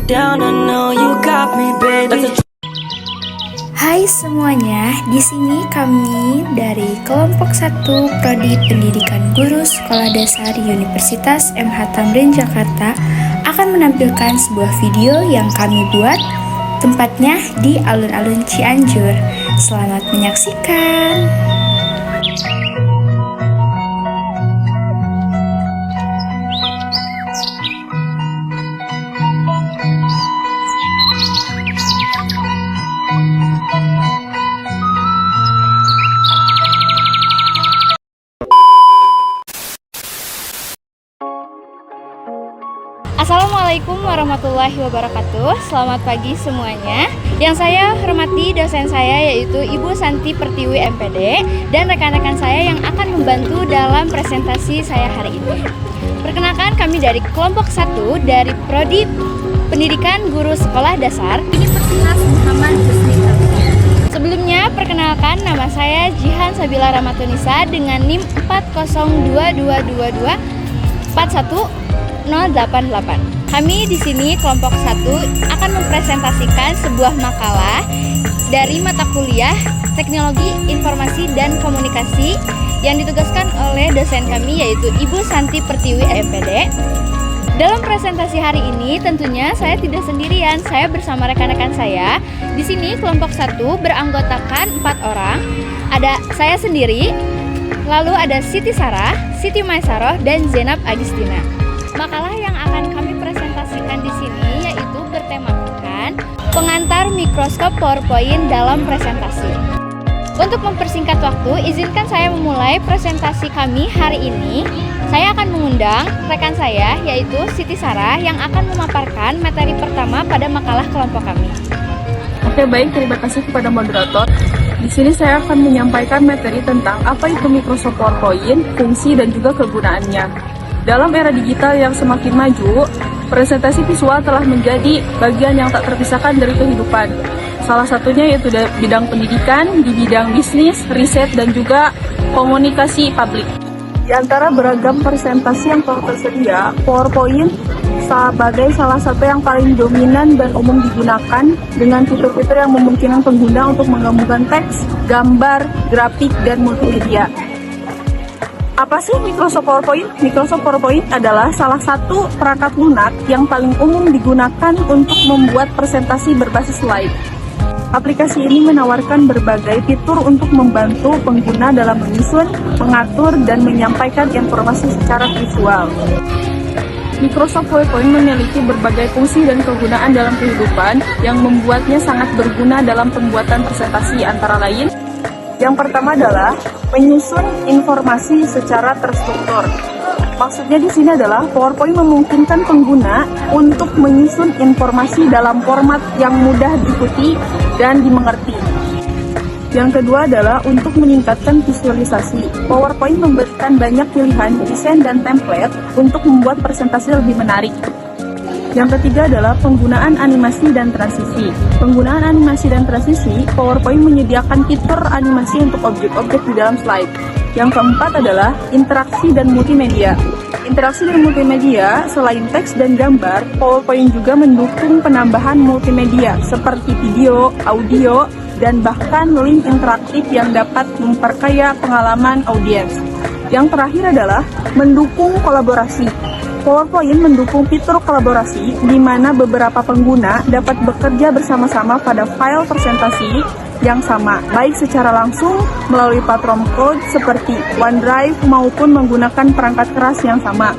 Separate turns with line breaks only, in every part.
down, I know you got me, baby.
Hai semuanya, di sini kami dari kelompok 1 Prodi Pendidikan Guru Sekolah Dasar Universitas MH Tamrin Jakarta akan menampilkan sebuah video yang kami buat, tempatnya di alun-alun Cianjur. Selamat menyaksikan.
Assalamualaikum warahmatullahi wabarakatuh. Selamat pagi semuanya. Yang saya hormati dosen saya yaitu Ibu Santi Pertiwi MPD dan rekan-rekan saya yang akan membantu dalam presentasi saya hari ini. Perkenalkan, kami dari kelompok 1 dari Prodi Pendidikan Guru Sekolah Dasar Universitas Muhammad Husni Talfik. Sebelumnya, perkenalkan, nama saya Jihan Sabila Ramatunisa dengan NIM 4022222 41088. Kami di sini kelompok 1 akan mempresentasikan sebuah makalah dari mata kuliah Teknologi Informasi dan Komunikasi yang ditugaskan oleh dosen kami yaitu Ibu Santi Pertiwi MPD. Dalam presentasi hari ini tentunya saya tidak sendirian, saya bersama rekan-rekan saya. Di sini kelompok 1 beranggotakan 4 orang. Ada saya sendiri, lalu ada Siti Sarah, Siti Maisaroh, dan Zainab Agustina. Makalah yang akan kami presentasikan di sini yaitu bertemakan pengantar mikroskop PowerPoint dalam presentasi. Untuk mempersingkat waktu, izinkan saya memulai presentasi kami hari ini. Saya akan mengundang rekan saya yaitu Siti Sarah yang akan memaparkan materi pertama pada makalah kelompok kami.
Oke, baik, terima kasih kepada moderator. Di sini saya akan menyampaikan materi tentang apa itu Microsoft PowerPoint, fungsi dan juga kegunaannya. Dalam era digital yang semakin maju, presentasi visual telah menjadi bagian yang tak terpisahkan dari kehidupan. Salah satunya yaitu di bidang pendidikan, di bidang bisnis, riset, dan juga komunikasi publik. Di antara beragam presentasi yang telah tersedia, PowerPoint sebagai salah satu yang paling dominan dan umum digunakan dengan fitur-fitur yang memungkinkan pengguna untuk menggabungkan teks, gambar, grafik, dan multimedia. Apa sih Microsoft PowerPoint? Microsoft PowerPoint adalah salah satu perangkat lunak yang paling umum digunakan untuk membuat presentasi berbasis slide. Aplikasi ini menawarkan berbagai fitur untuk membantu pengguna dalam menyusun, mengatur, dan menyampaikan informasi secara visual. Microsoft PowerPoint memiliki berbagai fungsi dan kegunaan dalam kehidupan yang membuatnya sangat berguna dalam pembuatan presentasi, antara lain yang pertama adalah menyusun informasi secara terstruktur. Maksudnya di sini adalah PowerPoint memungkinkan pengguna untuk menyusun informasi dalam format yang mudah diikuti dan dimengerti. Yang kedua adalah untuk meningkatkan visualisasi. PowerPoint memberikan banyak pilihan desain dan template untuk membuat presentasi lebih menarik. Yang ketiga adalah penggunaan animasi dan transisi. Penggunaan animasi dan transisi, PowerPoint menyediakan fitur animasi untuk objek-objek di dalam slide. Yang keempat adalah interaksi dan multimedia. Interaksi dan multimedia, selain teks dan gambar, PowerPoint juga mendukung penambahan multimedia seperti video, audio, dan bahkan link interaktif yang dapat memperkaya pengalaman audiens. Yang terakhir adalah mendukung kolaborasi. PowerPoint mendukung fitur kolaborasi di mana beberapa pengguna dapat bekerja bersama-sama pada file presentasi yang sama, baik secara langsung melalui platform cloud seperti OneDrive maupun menggunakan perangkat keras yang sama.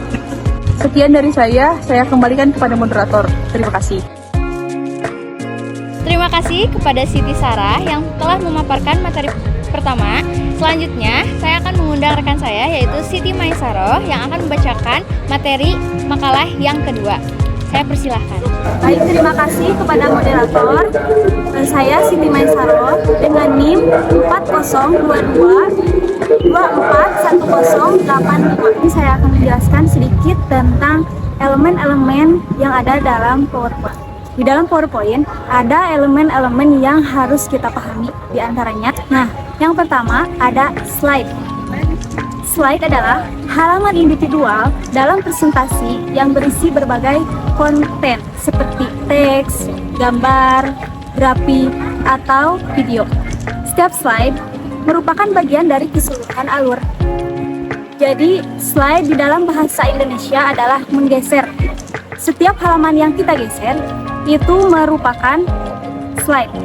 Sekian dari saya kembalikan kepada moderator. Terima kasih.
Terima kasih kepada Siti Sarah yang telah memaparkan materi pertama. Selanjutnya, saya akan mengundang rekan saya yaitu Siti Maisaroh yang akan membacakan materi makalah yang kedua. Saya persilahkan.
Baik, terima kasih kepada moderator. Saya Siti Maisaroh dengan NIM 40222411085. Ini saya akan menjelaskan sedikit tentang elemen-elemen yang ada dalam PowerPoint. Di dalam PowerPoint ada elemen-elemen yang harus kita pahami di antaranya. Nah, yang pertama ada slide. Slide adalah halaman individual dalam presentasi yang berisi berbagai konten seperti teks, gambar, grafik, atau video. Setiap slide merupakan bagian dari keseluruhan alur. Jadi, slide di dalam bahasa Indonesia adalah menggeser. Setiap halaman yang kita geser itu merupakan slide.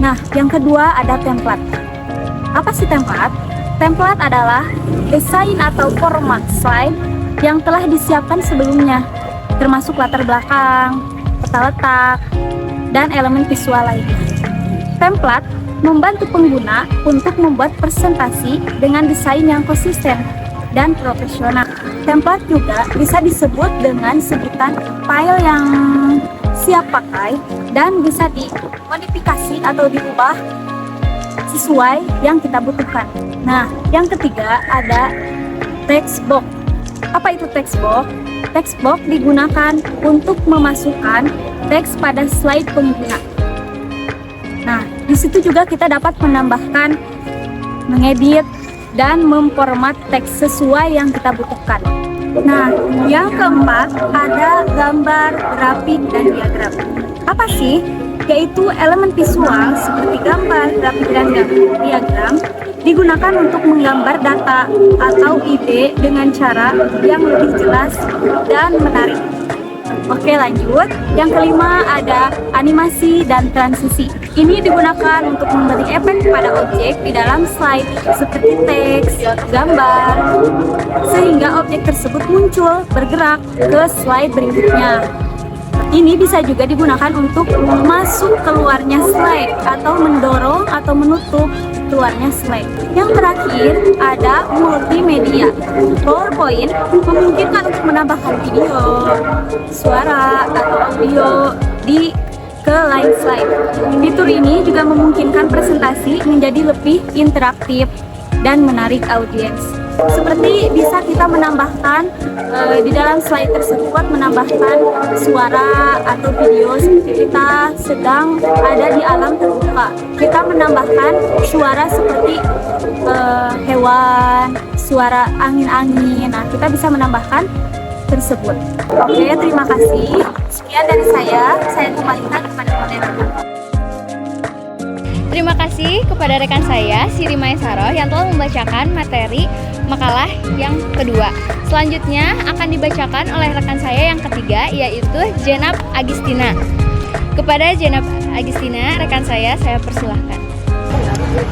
Nah, yang kedua ada template. Apa sih template? Template adalah desain atau format slide yang telah disiapkan sebelumnya, termasuk latar belakang, peta letak, dan elemen visual lainnya. Template membantu pengguna untuk membuat presentasi dengan desain yang konsisten dan profesional. Template juga bisa disebut dengan sebutan file yang siap pakai dan bisa dimodifikasi atau diubah sesuai yang kita butuhkan. Nah, yang ketiga ada text box. Apa itu text box? Text box digunakan untuk memasukkan teks pada slide pengguna. Nah, di situ juga kita dapat menambahkan, mengedit, dan memformat teks sesuai yang kita butuhkan. Nah, yang keempat ada gambar, grafik, dan diagram. Apa sih? Yaitu elemen visual seperti gambar, grafik, dan diagram digunakan untuk menggambar data atau ide dengan cara yang lebih jelas dan menarik. Oke, lanjut. Yang kelima ada animasi dan transisi. Ini digunakan untuk memberi efek pada objek di dalam slide seperti teks, gambar, sehingga objek tersebut muncul bergerak ke slide berikutnya. Ini bisa juga digunakan untuk masuk keluarnya slide atau mendorong atau menutup keluarnya slide. Yang terakhir ada multimedia. PowerPoint memungkinkan untuk menambahkan video, suara, atau audio ke line slide. Fitur ini juga memungkinkan presentasi menjadi lebih interaktif dan menarik audiens. Seperti bisa kita menambahkan di dalam slide tersebut, menambahkan suara atau video seperti kita sedang ada di alam terbuka. Kita menambahkan suara seperti hewan, suara angin-angin. Nah, kita bisa menambahkan tersebut. Oke, terima kasih. Sekian dari saya kembalikan kepada moderator.
Terima kasih kepada rekan saya, Siri Maesaro, yang telah membacakan materi makalah yang kedua. Selanjutnya akan dibacakan oleh rekan saya yang ketiga, yaitu Jenab Agustina. Kepada Jenab Agustina, rekan saya persilahkan.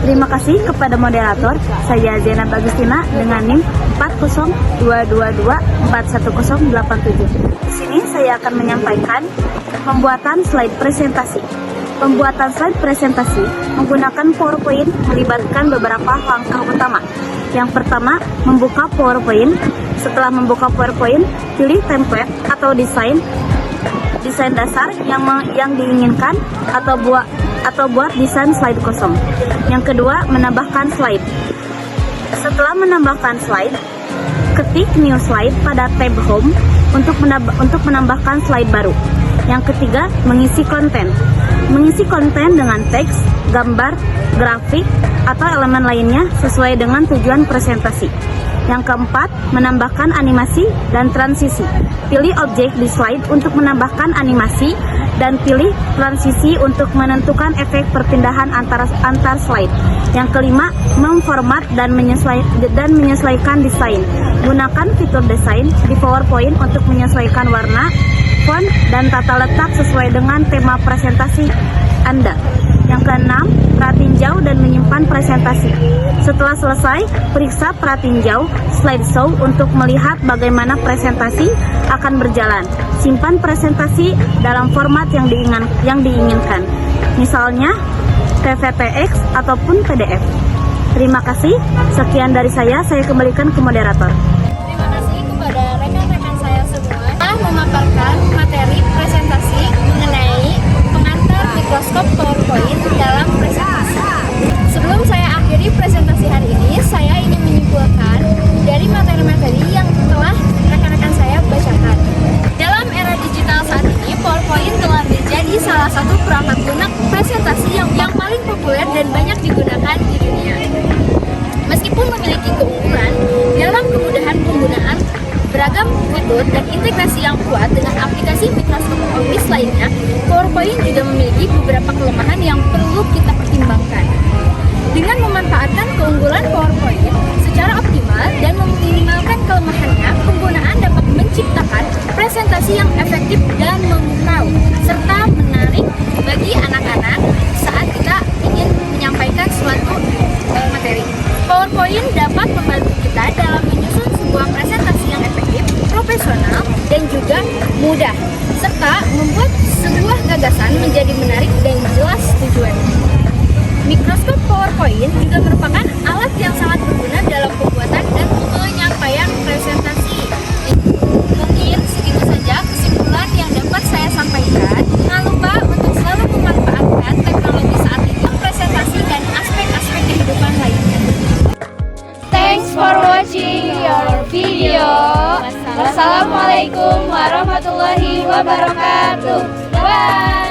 Terima kasih kepada moderator. Saya Jenab Agustina dengan NIM 40222411087. Di sini saya akan menyampaikan pembuatan slide presentasi. Pembuatan slide presentasi menggunakan PowerPoint melibatkan beberapa langkah utama. Yang pertama, membuka PowerPoint. Setelah membuka PowerPoint, pilih template atau desain dasar yang diinginkan atau buat desain slide kosong. Yang kedua, menambahkan slide. Setelah menambahkan slide, ketik new slide pada tab home untuk menambahkan slide baru. Yang ketiga, mengisi konten. Mengisi konten dengan teks, gambar, grafik, atau elemen lainnya sesuai dengan tujuan presentasi. Yang keempat, menambahkan animasi dan transisi. Pilih objek di slide untuk menambahkan animasi dan pilih transisi untuk menentukan efek perpindahan antar slide. Yang kelima, memformat dan menyesuaikan desain. Gunakan fitur desain di PowerPoint untuk menyesuaikan warna, font, dan tata letak sesuai dengan tema presentasi Anda. Yang keenam, pratinjau dan menyimpan presentasi. Setelah selesai, periksa pratinjau slideshow untuk melihat bagaimana presentasi akan berjalan. Simpan presentasi dalam format yang diinginkan. Misalnya PPTX ataupun PDF. Terima kasih. Sekian dari saya kembalikan ke moderator.
Terima kasih kepada rekan-rekan saya semua telah memaparkan materi presentasi mengenai pengantar mikroskop PowerPoint dalam presentasi. Sebelum saya akhiri presentasi hari ini, saya ingin menyimpulkan dari materi-materi yang telah rekan-rekan saya bacakan. Dalam era digital saat ini, PowerPoint telah menjadi salah satu perangkat lunak presentasi yang paling populer dan banyak digunakan di dunia. Meskipun memiliki keunggulan dalam kemudahan penggunaan, beragam beragam fitur dan integrasi yang kuat dengan aplikasi Microsoft Office lainnya, PowerPoint juga memiliki beberapa kelemahan yang perlu kita pertimbangkan. Dengan memanfaatkan keunggulan PowerPoint secara optimal dan meminimalkan kelemahannya, penggunaan dapat menciptakan presentasi yang efektif dan memukau, serta menarik bagi anak-anak saat kita ingin menyampaikan suatu materi. PowerPoint dapat membantu kita dalam menyusun sebuah presentasi yang efektif, profesional, dan juga mudah, serta membuat sebuah gagasan menjadi menarik dan jelas tujuannya. Microsoft PowerPoint juga merupakan alat yang sangat berguna dalam pembuatan dan penyampaian presentasi. Mungkin segitu saja kesimpulan yang dapat saya sampaikan. Jangan lupa untuk selalu memanfaatkan teknologi saat ini, presentasi dan aspek-aspek kehidupan lainnya. Thanks for watching your video. Wassalamualaikum warahmatullahi wabarakatuh. Bye.